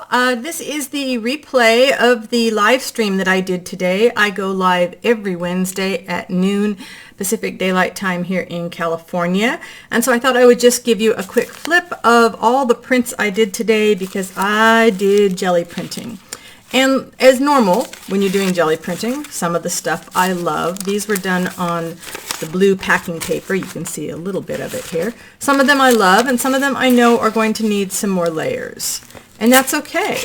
This is the replay of the live stream that I did today. I go live every Wednesday at noon Pacific Daylight Time here in California. And so I thought I would just give you a quick flip of all the prints I did today because I did jelly printing. And as normal, when you're doing jelly printing, some of the stuff I love. These were done on the blue packing paper. You can see a little bit of it here. Some of them I love, and some of them I know are going to need some more layers. And that's okay.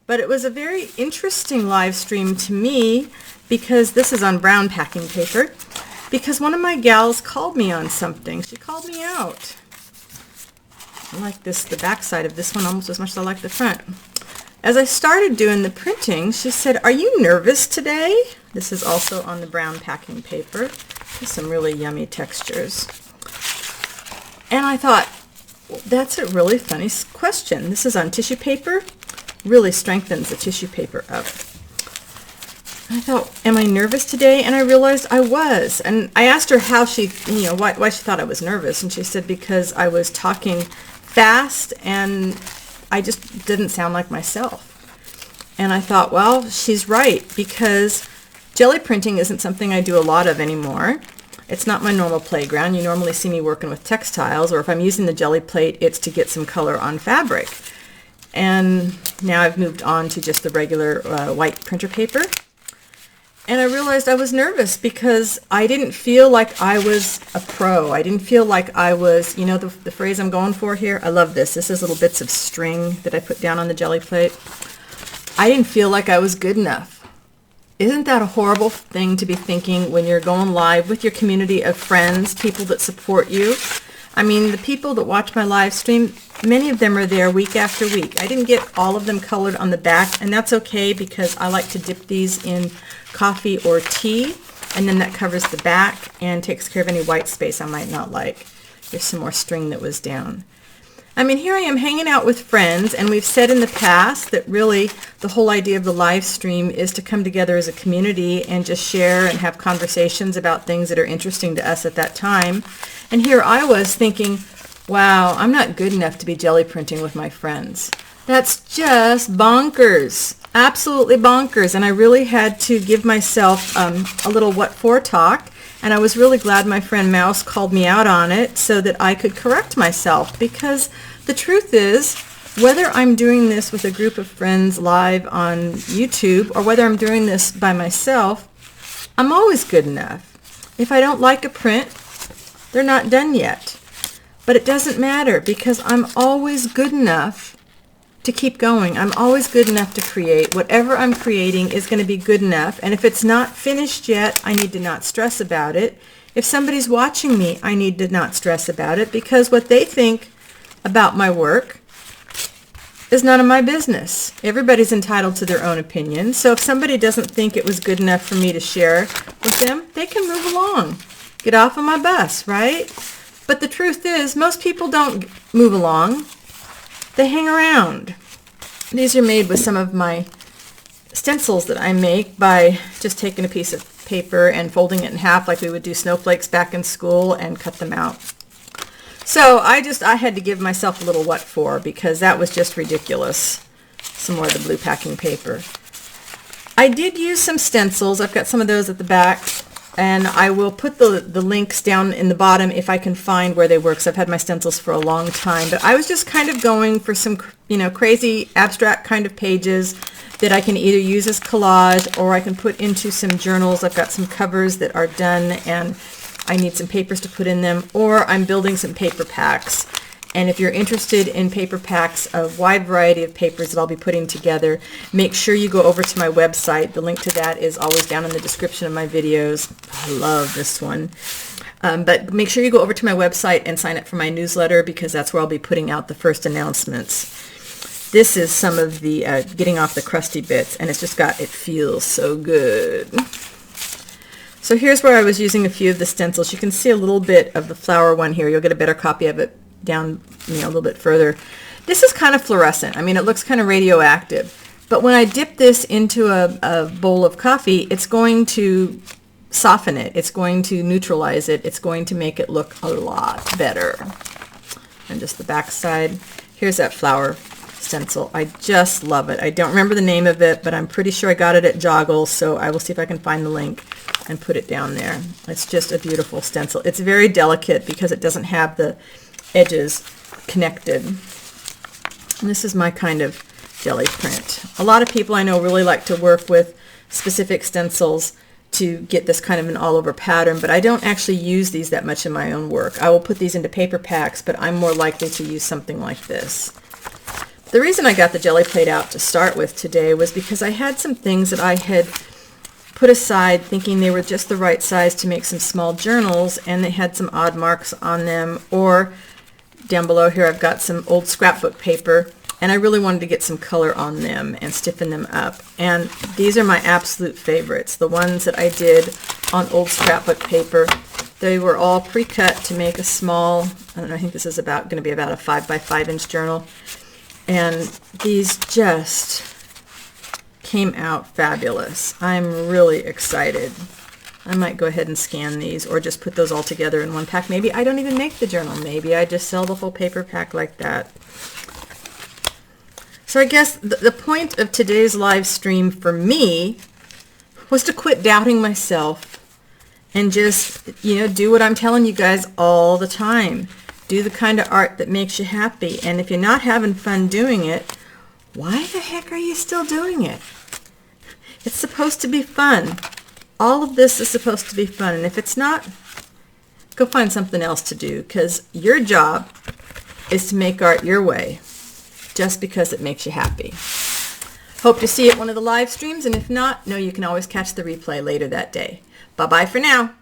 But it was a very interesting live stream to me because this is on brown packing paper, because one of my gals called me on something. She called me out. I like this, the back side of this one almost as much as I like the front. As I started doing the printing, she said, "Are you nervous today?" This is also on the brown packing paper. There's some really yummy textures. And I thought, well, that's a really funny question. This is on tissue paper. Really strengthens the tissue paper up. I thought, am I nervous today? And I realized I was. And I asked her how she, why she thought I was nervous. And she said because I was talking fast and I just didn't sound like myself. And I thought, well, she's right, because jelly printing isn't something I do a lot of anymore. It's not my normal playground. You normally see me working with textiles, or if I'm using the jelly plate, it's to get some color on fabric. And now I've moved on to just the regular white printer paper. And I realized I was nervous because I didn't feel like I was a pro. I didn't feel like I was, the phrase I'm going for here? I love this. This is little bits of string that I put down on the jelly plate. I didn't feel like I was good enough. Isn't that a horrible thing to be thinking when you're going live with your community of friends, people that support you? I mean, the people that watch my live stream, many of them are there week after week. I didn't get all of them colored on the back, and that's okay because I like to dip these in coffee or tea, and then that covers the back and takes care of any white space I might not like. There's some more string that was down. I mean, here I am hanging out with friends, and we've said in the past that really the whole idea of the live stream is to come together as a community and just share and have conversations about things that are interesting to us at that time. And here I was thinking, wow, I'm not good enough to be jelly printing with my friends. That's just bonkers. Absolutely bonkers. And I really had to give myself a little what for talk. And I was really glad my friend Mouse called me out on it so that I could correct myself. Because the truth is, whether I'm doing this with a group of friends live on YouTube or whether I'm doing this by myself, I'm always good enough. If I don't like a print, they're not done yet. But it doesn't matter because I'm always good enough to keep going. I'm always good enough to create. Whatever I'm creating is going to be good enough. And if it's not finished yet, I need to not stress about it. If somebody's watching me, I need to not stress about it because what they think about my work is none of my business. Everybody's entitled to their own opinion. So if somebody doesn't think it was good enough for me to share with them, they can move along. Get off of my bus, right? But the truth is, most people don't move along. They hang around. These are made with some of my stencils that I make by just taking a piece of paper and folding it in half like we would do snowflakes back in school and cut them out. So I had to give myself a little what for because that was just ridiculous. Some more of the blue packing paper. I did use some stencils. I've got some of those at the back. And I will put the links down in the bottom if I can find where they were, because I've had my stencils for a long time. But I was just kind of going for some, crazy abstract kind of pages that I can either use as collage or I can put into some journals. I've got some covers that are done and I need some papers to put in them, or I'm building some paper packs. And if you're interested in paper packs, a wide variety of papers that I'll be putting together, make sure you go over to my website. The link to that is always down in the description of my videos. I love this one. But make sure you go over to my website and sign up for my newsletter because that's where I'll be putting out the first announcements. This is some of the getting off the crusty bits, and it feels so good. So here's where I was using a few of the stencils. You can see a little bit of the flower one here. You'll get a better copy of it down a little bit further. This is kind of fluorescent. I mean, it looks kind of radioactive. But when I dip this into a bowl of coffee, it's going to soften it. It's going to neutralize it. It's going to make it look a lot better. And just the back side. Here's that flower stencil. I just love it. I don't remember the name of it, but I'm pretty sure I got it at Joggle, so I will see if I can find the link and put it down there. It's just a beautiful stencil. It's very delicate because it doesn't have the edges connected. And this is my kind of Gelli print. A lot of people I know really like to work with specific stencils to get this kind of an all-over pattern, but I don't actually use these that much in my own work. I will put these into paper packs, but I'm more likely to use something like this. The reason I got the Gelli plate out to start with today was because I had some things that I had put aside thinking they were just the right size to make some small journals, and they had some odd marks on them. Or down below here I've got some old scrapbook paper, and I really wanted to get some color on them and stiffen them up. And these are my absolute favorites, the ones that I did on old scrapbook paper. They were all pre-cut to make a small, I don't know, I think this is going to be about a 5 by 5 inch journal. And these just came out fabulous. I'm really excited. I might go ahead and scan these or just put those all together in one pack. Maybe I don't even make the journal. Maybe I just sell the whole paper pack like that. So I guess the point of today's live stream for me was to quit doubting myself and just, do what I'm telling you guys all the time. Do the kind of art that makes you happy. And if you're not having fun doing it, why the heck are you still doing it? It's supposed to be fun. All of this is supposed to be fun. And if it's not, go find something else to do, because your job is to make art your way, just because it makes you happy. Hope to see you at one of the live streams, and if not, know you can always catch the replay later that day. Bye-bye for now.